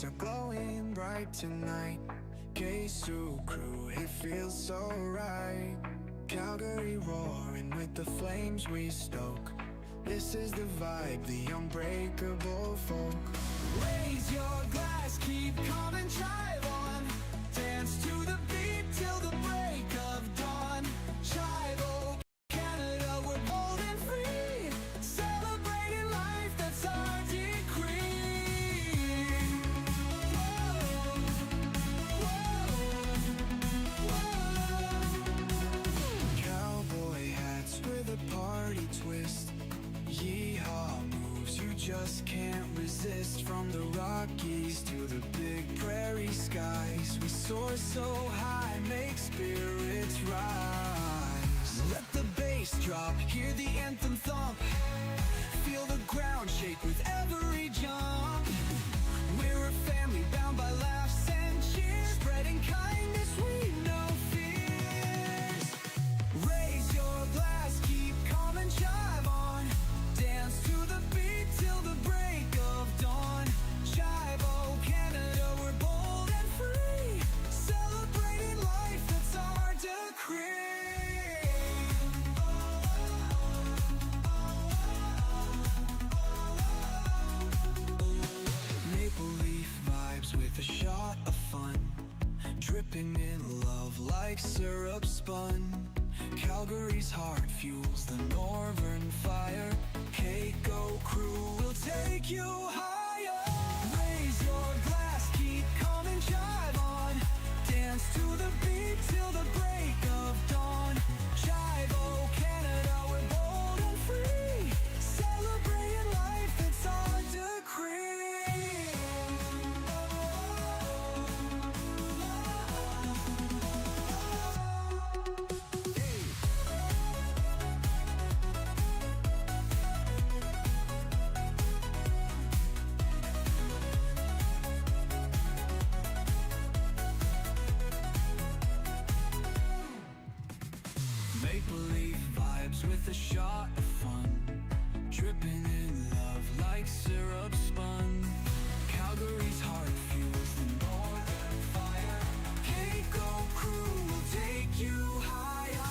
are glowing bright tonight. KCCO crew, it feels so right. Calgary roaring with the flames we stoke. This is the vibe, the unbreakable folk. Raise your glass, keep calm and chive on. Dance to the beat till the break of dawn. Chive, oh Canada, we're bold and free. Celebrating life, that's our decree. Cowboy hats with a party twist. Yeehaw moves you just can't resist. From the Rockies to the big prairie skies, we soar so high, make spirits rise. Let the bass drop, hear the anthem thump. Feel the ground shake with every jump. We're a family bound by laughs and cheers, spreading kindness, we know fears. Raise your glass, keep calm and chive on. Dance to the beat till the break of dawn. Chive, oh Canada, we're bold and free. Celebrating life, that's our decree. Maple leaf vibes with a shot of fun. Dripping in love like syrup spun. Calgary's heart fuels the northern fire. KCCO crew will take you higher. Raise your glass, keep calm and chive on. Dance to the beat till the break of dawn. Chive, oh Canada, we're bold and free. Celebrating life, it's our decree. Maple leaf vibes with a shot of fun. Dripping in love like syrup spun. Calgary's heart fuels the northern fire. KCCO crew will take you higher.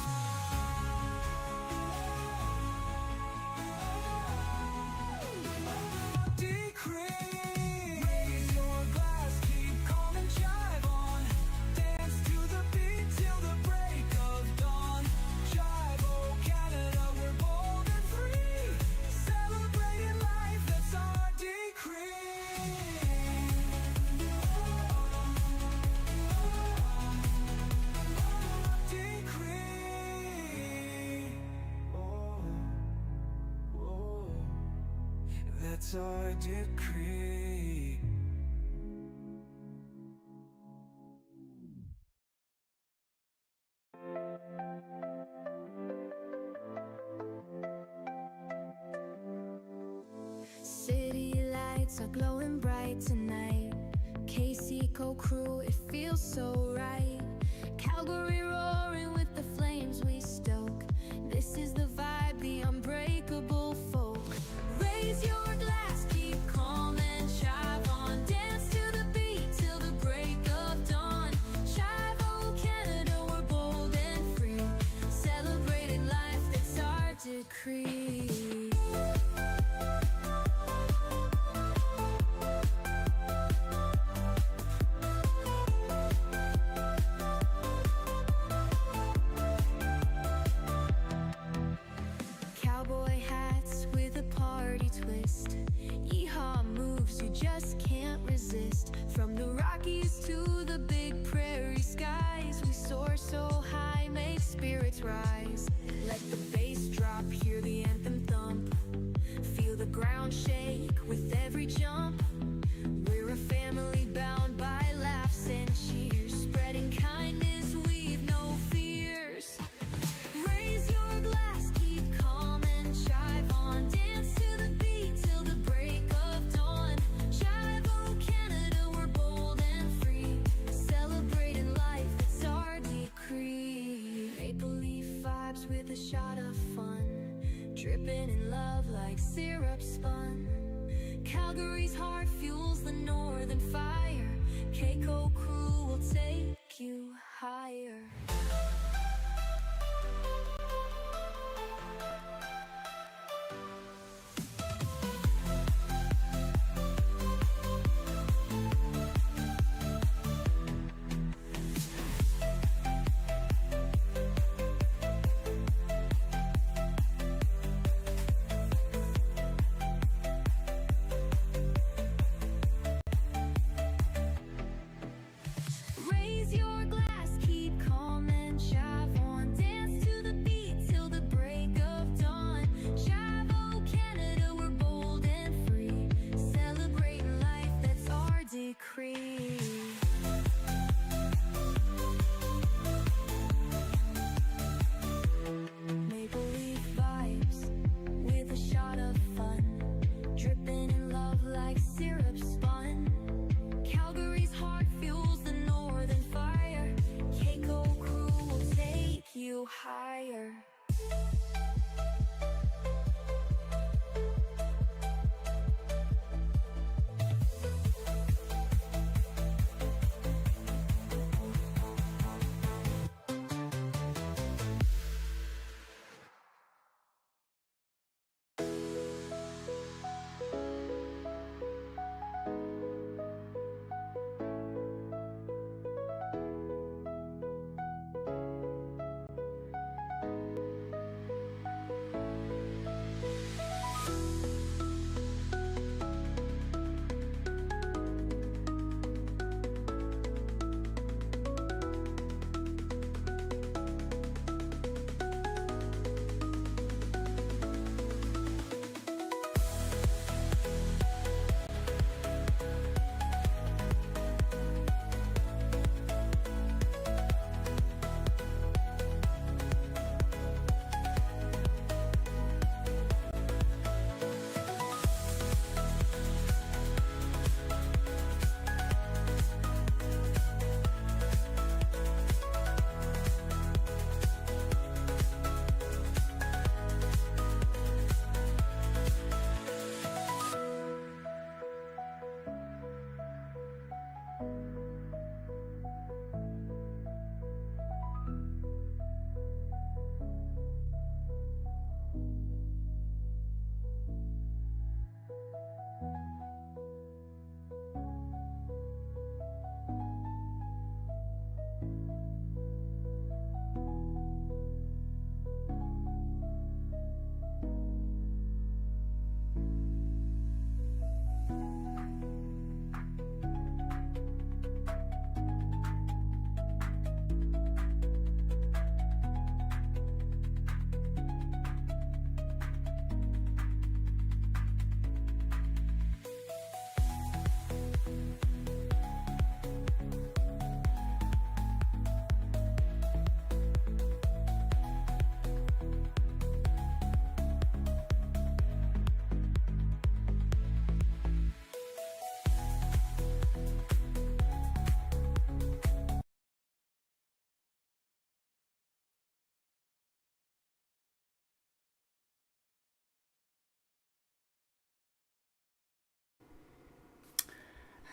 Decree. Raise your glass, keep calm and chive on. Dance to the beat till the break of dawn. Chive, oh Canada, we're bold and free. Celebrating life, that's our decree. Decree. Oh, oh, that's our decree. City lights are glowing bright tonight. KCCO crew, it feels so right. Calgary roaring with the flames we stoke. This is the vibe, the unbreakable folk. Raise your glass, keep calm and chive on. Dance to the beat till the break of dawn. Chive, oh Canada, we're bold and free. Celebrating life, that's our decree. Cowboy hats with a party twist. Yeehaw moves you just can't resist. From the Rockies to the big prairie skies, we soar so high, make spirits rise. Let the bass drop, hear the anthem thump. Feel the ground shake with every jump. We're a family bound by laughs and cheers, spreading kindness, we've no fears. Raise your glass, keep calm and chive on. Dance to the beat till the break of dawn. Chive, oh Canada, we're bold and free. Celebrating life, it's our decree. Maple leaf vibes with a shot of fun. Dripping in love like syrup spun. Calgary's heart fuels the northern fire.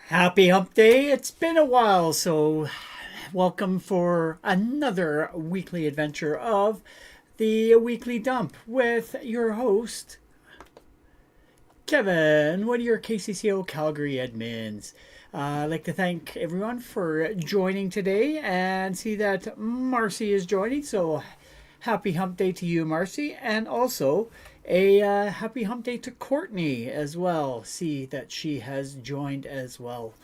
Happy Hump Day. It's been a while, so welcome for another weekly adventure of the Weekly Dump with your host, Kevin, one of your KCCO Calgary admins. I'd like to thank everyone for joining today and see that Marcy is joining. So happy hump day to you, Marcy, and also a happy hump day to Courtney as well. See that she has joined as well.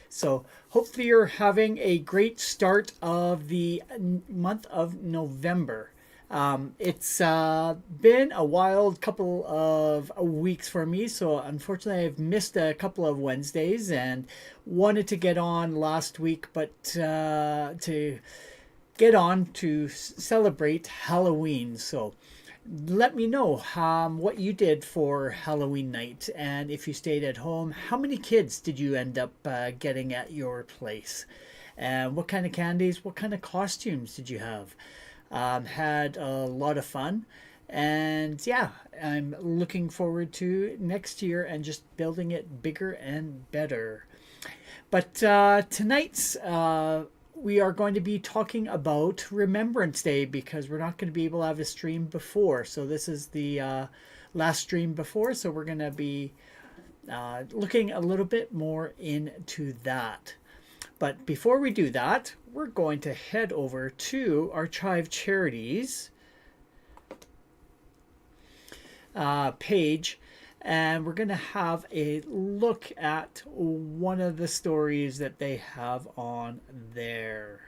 So hopefully you're having a great start of the month of November. It's been a wild couple of weeks for me, so unfortunately I've missed a couple of Wednesdays and wanted to get on last week, but to get on to celebrate Halloween. So let me know what you did for Halloween night, and if you stayed at home, how many kids did you end up getting at your place? And what kind of candies, what kind of costumes did you have? Had a lot of fun. And yeah, I'm looking forward to next year and just building it bigger and better. But tonight's we are going to be talking about Remembrance Day because we're not going to be able to have a stream before. So this is the last stream before. So we're going to be looking a little bit more into that. But before we do that, we're going to head over to our Chive Charities page, and we're going to have a look at one of the stories that they have on there.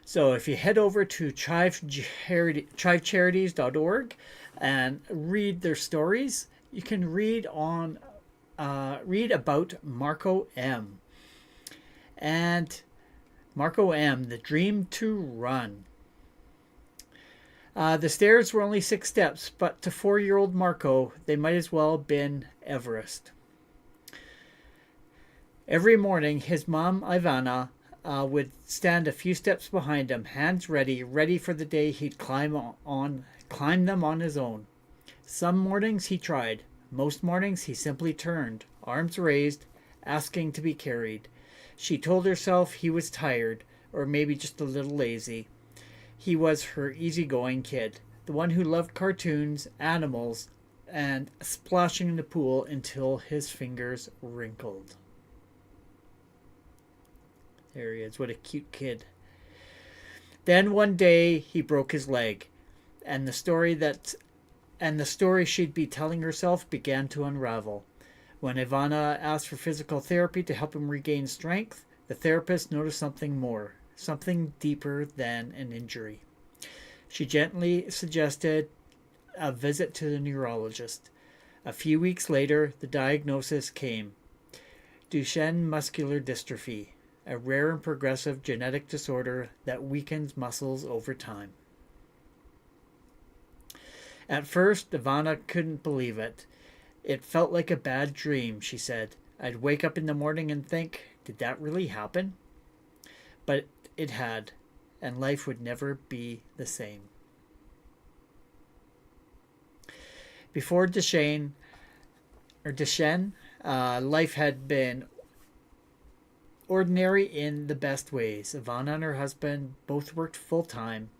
So if you head over to chivecharities.org and read their stories, you can read about Marco M. And Marco M, the dream to run. The stairs were only 6 steps, but to 4-year-old Marco, they might as well have been Everest. Every morning, his mom, Ivana, would stand a few steps behind him, hands ready for the day he'd climb them on his own. Some mornings he tried. Most mornings he simply turned, arms raised, asking to be carried. She told herself he was tired, or maybe just a little lazy. He was her easygoing kid, the one who loved cartoons, animals, and splashing in the pool until his fingers wrinkled. There he is, what a cute kid. Then one day he broke his leg, and the story she'd be telling herself began to unravel. When Ivana asked for physical therapy to help him regain strength, the therapist noticed something more, something deeper than an injury. She gently suggested a visit to the neurologist. A few weeks later, the diagnosis came: Duchenne muscular dystrophy, a rare and progressive genetic disorder that weakens muscles over time. At first, Ivana couldn't believe it. It felt like a bad dream, she said. I'd wake up in the morning and think, did that really happen? But it had, and life would never be the same. Before Duchenne, life had been ordinary in the best ways. Ivana and her husband both worked full-time.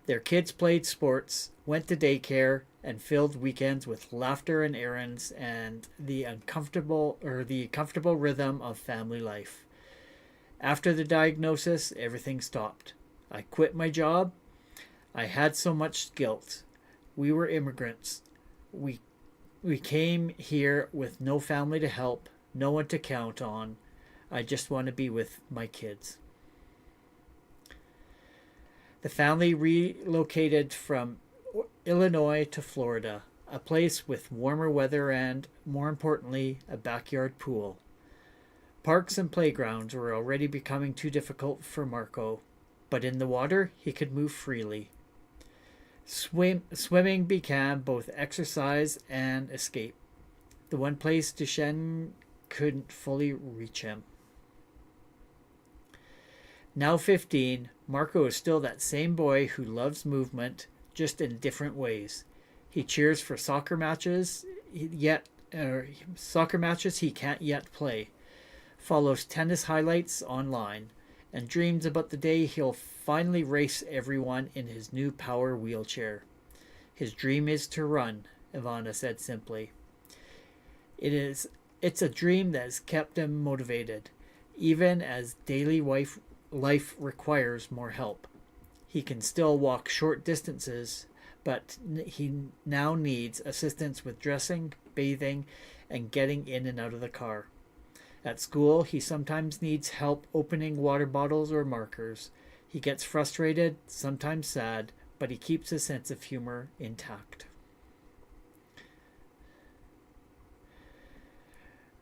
Their kids played sports, went to daycare, and filled weekends with laughter and errands and the comfortable rhythm of family life. After the diagnosis, everything stopped. I quit my job. I had so much guilt. We were immigrants. We came here with no family to help, no one to count on. I just want to be with my kids. The family relocated from Illinois to Florida, a place with warmer weather and, more importantly, a backyard pool. Parks and playgrounds were already becoming too difficult for Marco, but in the water he could move freely. Swimming became both exercise and escape, the one place Duchenne couldn't fully reach him. Now 15, Marco is still that same boy who loves movement, just in different ways. He cheers for soccer matches, yet soccer matches he can't yet play, follows tennis highlights online, and dreams about the day he'll finally race everyone in his new power wheelchair. His dream is to run, Ivana said simply. It's a dream that has kept him motivated, even as daily life requires more help. He can still walk short distances, but he now needs assistance with dressing, bathing, and getting in and out of the car. At school, he sometimes needs help opening water bottles or markers. He gets frustrated, sometimes sad, but he keeps his sense of humor intact.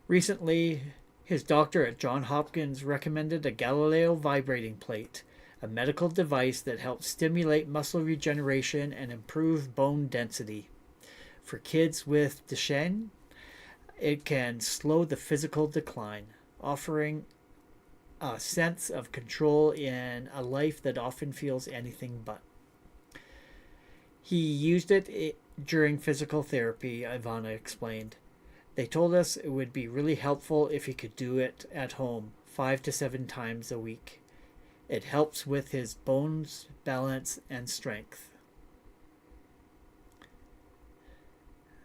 Recently, his doctor at Johns Hopkins recommended a Galileo vibrating plate, a medical device that helps stimulate muscle regeneration and improve bone density. For kids with Duchenne, it can slow the physical decline, offering a sense of control in a life that often feels anything but. He used it during physical therapy, Ivana explained. They told us it would be really helpful if he could do it at home 5 to 7 times a week. It helps with his bones, balance, and strength.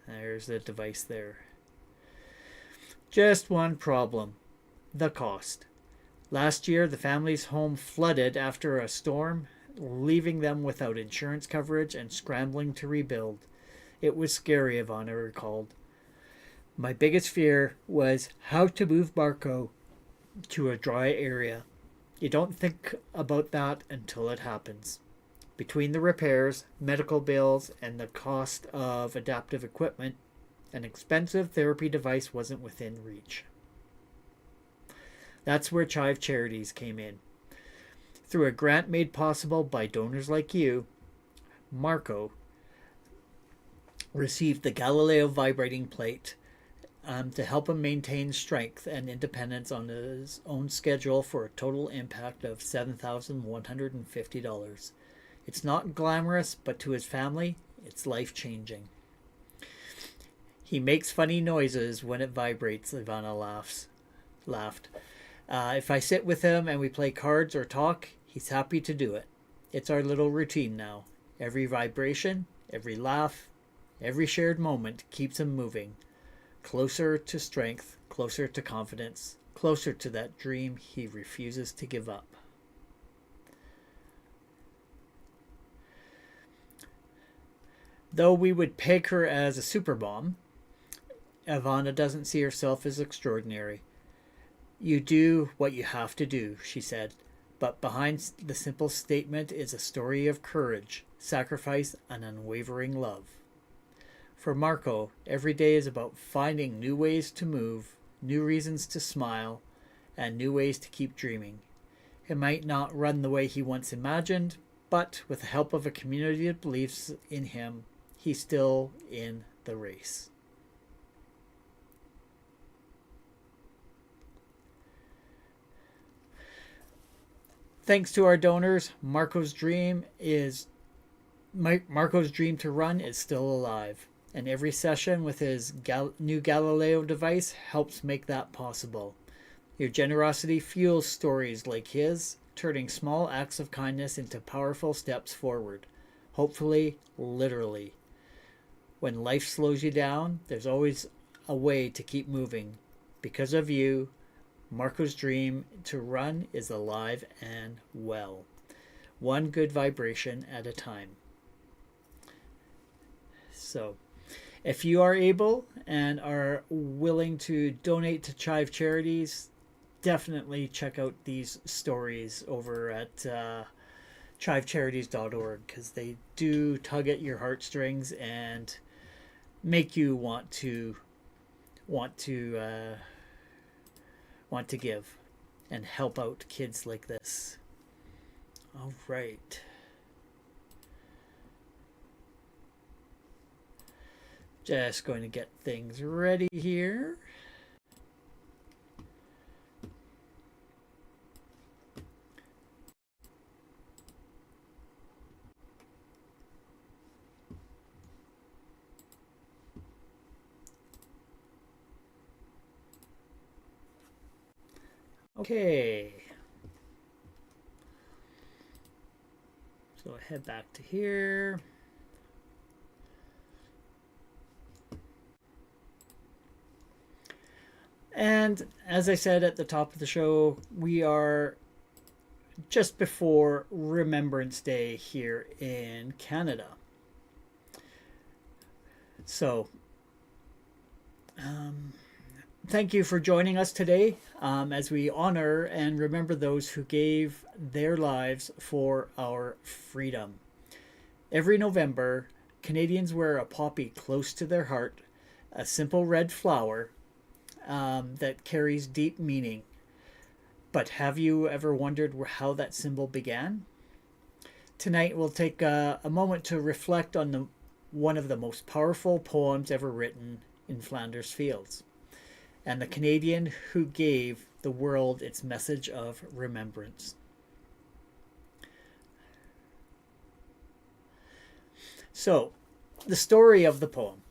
There's the device there. Just one problem: the cost. Last year, the family's home flooded after a storm, leaving them without insurance coverage and scrambling to rebuild. It was scary, Ivana recalled. My biggest fear was how to move Marco to a dry area. You don't think about that until it happens. Between the repairs, medical bills, and the cost of adaptive equipment, an expensive therapy device wasn't within reach. That's where Chive Charities came in. Through a grant made possible by donors like you, Marco received the Galileo vibrating plate to help him maintain strength and independence on his own schedule for a total impact of $7,150. It's not glamorous, but to his family, it's life-changing. He makes funny noises when it vibrates, Ivana laughed. If I sit with him and we play cards or talk, he's happy to do it. It's our little routine now. Every vibration, every laugh, every shared moment keeps him moving. Closer to strength, closer to confidence, closer to that dream he refuses to give up. Though we would peg her as a supermom, Ivana doesn't see herself as extraordinary. You do what you have to do, she said, but behind the simple statement is a story of courage, sacrifice, and unwavering love. For Marco, every day is about finding new ways to move, new reasons to smile, and new ways to keep dreaming. He might not run the way he once imagined, but with the help of a community that believes in him, he's still in the race. Thanks to our donors, Marco's dream to run is still alive, and every session with his new Galileo device helps make that possible. Your generosity fuels stories like his, turning small acts of kindness into powerful steps forward. Hopefully, literally. When life slows you down, there's always a way to keep moving. Because of you, Marco's dream to run is alive and well. One good vibration at a time. So, if you are able and are willing to donate to Chive Charities, definitely check out these stories over at chivecharities.org, because they do tug at your heartstrings and make you want to give and help out kids like this. All right. Just going to get things ready here. Okay. So head back to here. And as I said at the top of the show, we are just before Remembrance Day here in Canada. So, thank you for joining us today as we honor and remember those who gave their lives for our freedom. Every November, Canadians wear a poppy close to their heart, a simple red flower that carries deep meaning. But have you ever wondered how that symbol began? Tonight we'll take a moment to reflect on one of the most powerful poems ever written in Flanders Fields, and the Canadian who gave the world its message of remembrance. So, the story of the poem.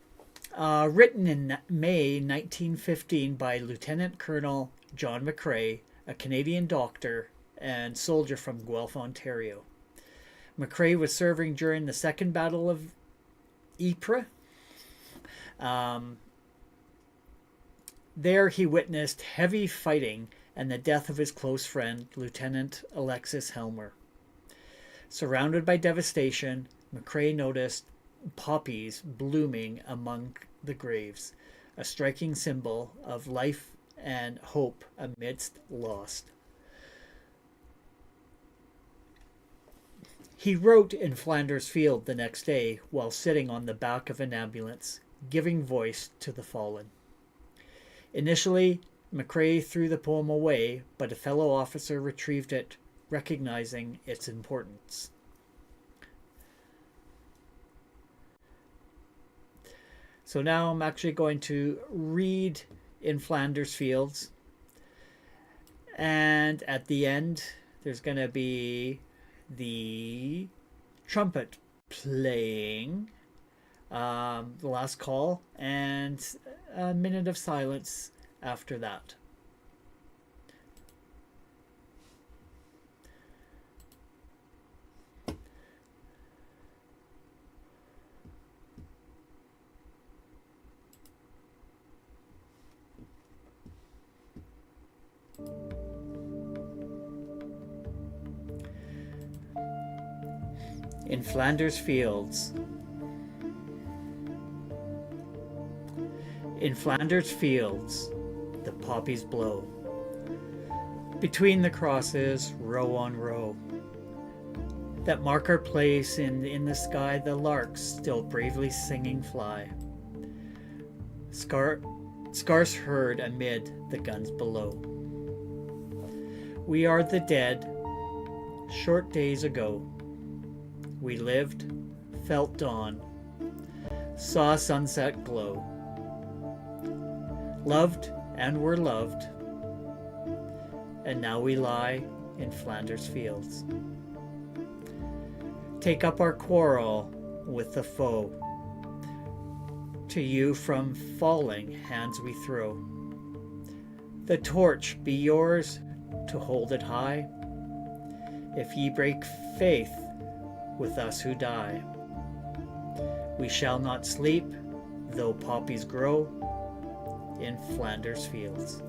Written in May 1915 by Lieutenant Colonel John McCrae, a Canadian doctor and soldier from Guelph, Ontario. McCrae was serving during the Second Battle of Ypres. There he witnessed heavy fighting and the death of his close friend, Lieutenant Alexis Helmer. Surrounded by devastation, McCrae noticed poppies blooming among the graves, a striking symbol of life and hope amidst loss. He wrote in Flanders Field the next day while sitting on the back of an ambulance, giving voice to the fallen. Initially, McCrae threw the poem away, but a fellow officer retrieved it, recognizing its importance. So now I'm actually going to read in Flanders Fields. And at the end, there's going to be the trumpet playing, the last call, and a minute of silence after that. In Flanders Fields. In Flanders Fields, the poppies blow. Between the crosses, row on row, that mark our place in the sky, the larks still bravely singing fly. Scarce heard amid the guns below. We are the dead, short days ago. We lived, felt dawn, saw sunset glow, loved and were loved, and now we lie in Flanders Fields. Take up our quarrel with the foe, to you from falling hands we throw. The torch be yours to hold it high, if ye break faith with us who die. We shall not sleep, though poppies grow in Flanders Fields.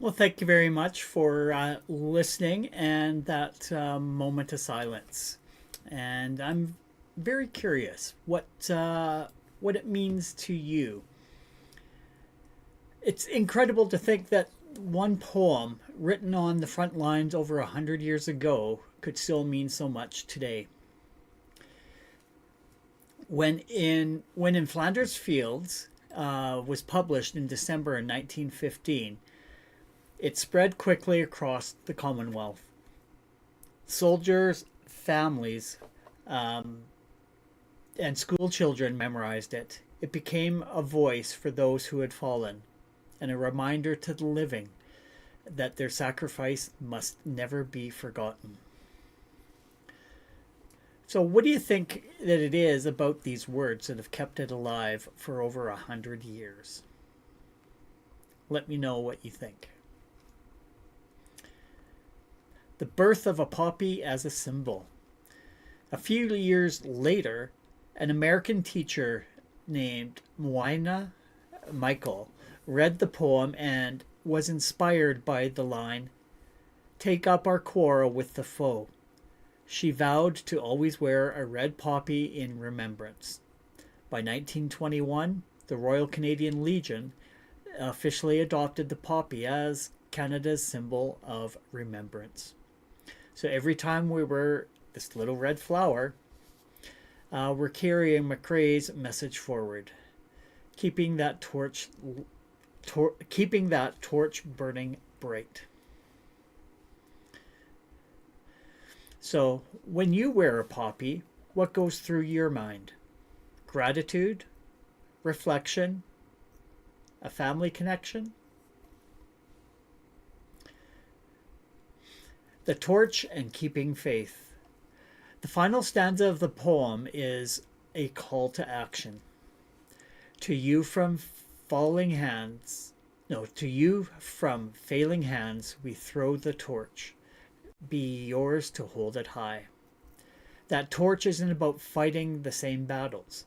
Well, thank you very much for listening and that moment of silence. And I'm very curious what it means to you. It's incredible to think that one poem written on the front lines over 100 years ago could still mean so much today. When in Flanders Fields was published in December of 1915, it spread quickly across the Commonwealth. Soldiers, families, and school children memorized it. It became a voice for those who had fallen, and a reminder to the living that their sacrifice must never be forgotten. So, what do you think that it is about these words that have kept it alive for over 100 years? Let me know what you think. The birth of a poppy as a symbol. A few years later, an American teacher named Moina Michael read the poem and was inspired by the line, "Take up our quarrel with the foe." She vowed to always wear a red poppy in remembrance. By 1921, the Royal Canadian Legion officially adopted the poppy as Canada's symbol of remembrance. So every time we wear this little red flower, we're carrying McCrae's message forward, keeping that torch burning bright. So when you wear a poppy, what goes through your mind? Gratitude, reflection, a family connection? The torch and keeping faith. The final stanza of the poem is a call to action. To you from failing hands, we throw the torch. Be yours to hold it high. That torch isn't about fighting the same battles.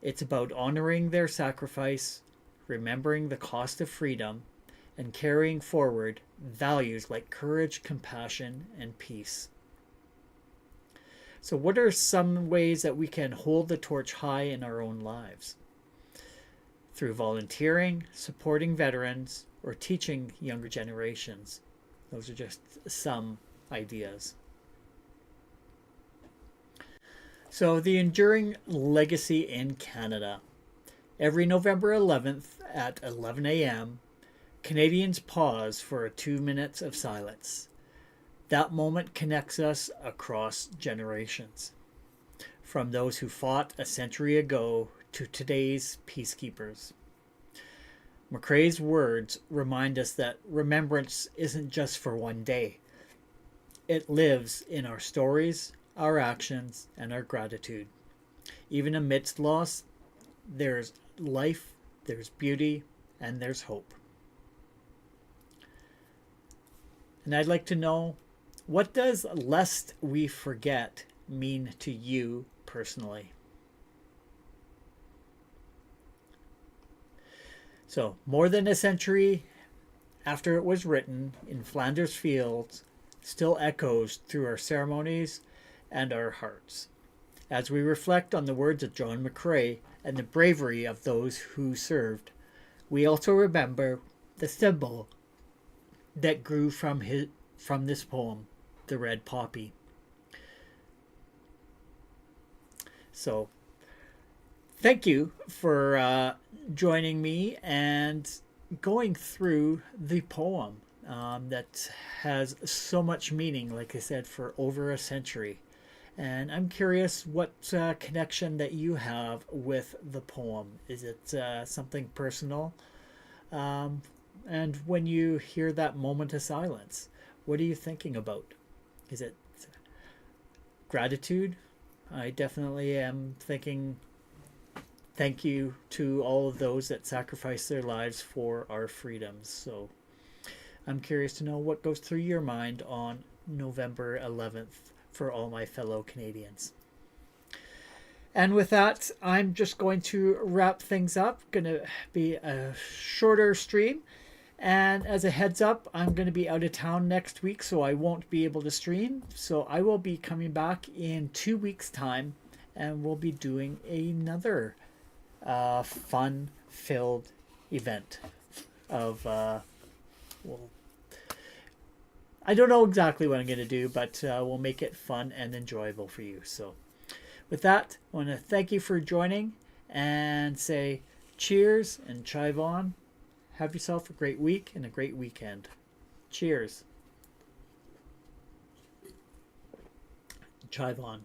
It's about honoring their sacrifice, remembering the cost of freedom, and carrying forward values like courage, compassion, and peace. So what are some ways that we can hold the torch high in our own lives? Through volunteering, supporting veterans, or teaching younger generations. Those are just some ideas. So the enduring legacy in Canada. Every November 11th at 11 a.m., Canadians pause for 2 minutes of silence. That moment connects us across generations, from those who fought a century ago to today's peacekeepers. McCrae's words remind us that remembrance isn't just for one day. It lives in our stories, our actions, and our gratitude. Even amidst loss, there's life, there's beauty, and there's hope. And I'd like to know, what does "lest we forget" mean to you personally? So, more than a century after it was written, in Flanders Fields still echoes through our ceremonies and our hearts. As we reflect on the words of John McCrae and the bravery of those who served, we also remember the symbol that grew from this poem, the red poppy. So, thank you for joining me and going through the poem that has so much meaning, like I said, for over a century. And I'm curious what connection that you have with the poem. Is it something personal? And when you hear that moment of silence, what are you thinking about? Is it gratitude? I definitely am thinking thank you to all of those that sacrificed their lives for our freedoms. So I'm curious to know what goes through your mind on November 11th for all my fellow Canadians. And with that, I'm just going to wrap things up. Going to be a shorter stream. And as a heads up, I'm going to be out of town next week, so I won't be able to stream. So I will be coming back in 2 weeks' time, and we'll be doing another fun-filled event of, well, I don't know exactly what I'm going to do, but we'll make it fun and enjoyable for you. So with that, I want to thank you for joining and say cheers and chive on. Have yourself a great week and a great weekend. Cheers. Chive on.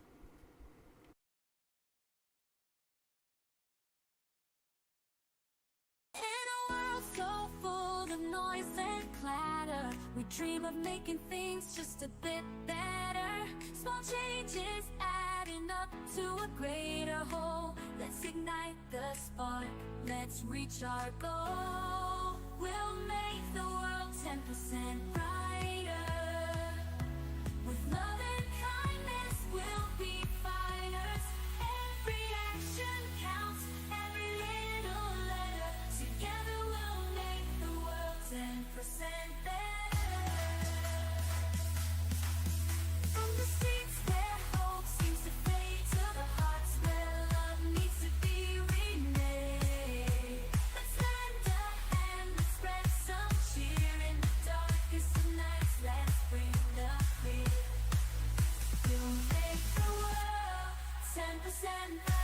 In a world so full of noise and clatter, we dream of making things just a bit better. Small changes adding up to a greater whole. Let's ignite the spark, let's reach our goal. We'll make the world 10% brighter. With love and kindness, we'll be fighters. Every action counts, every little letter. Together we'll make the world 10% better. From the streets where hope seems to fade to the hearts where love needs to be remade. Let's lend a hand, let's spread some cheer in the darkest of nights. Let's bring the clear. We'll make the world 10% better.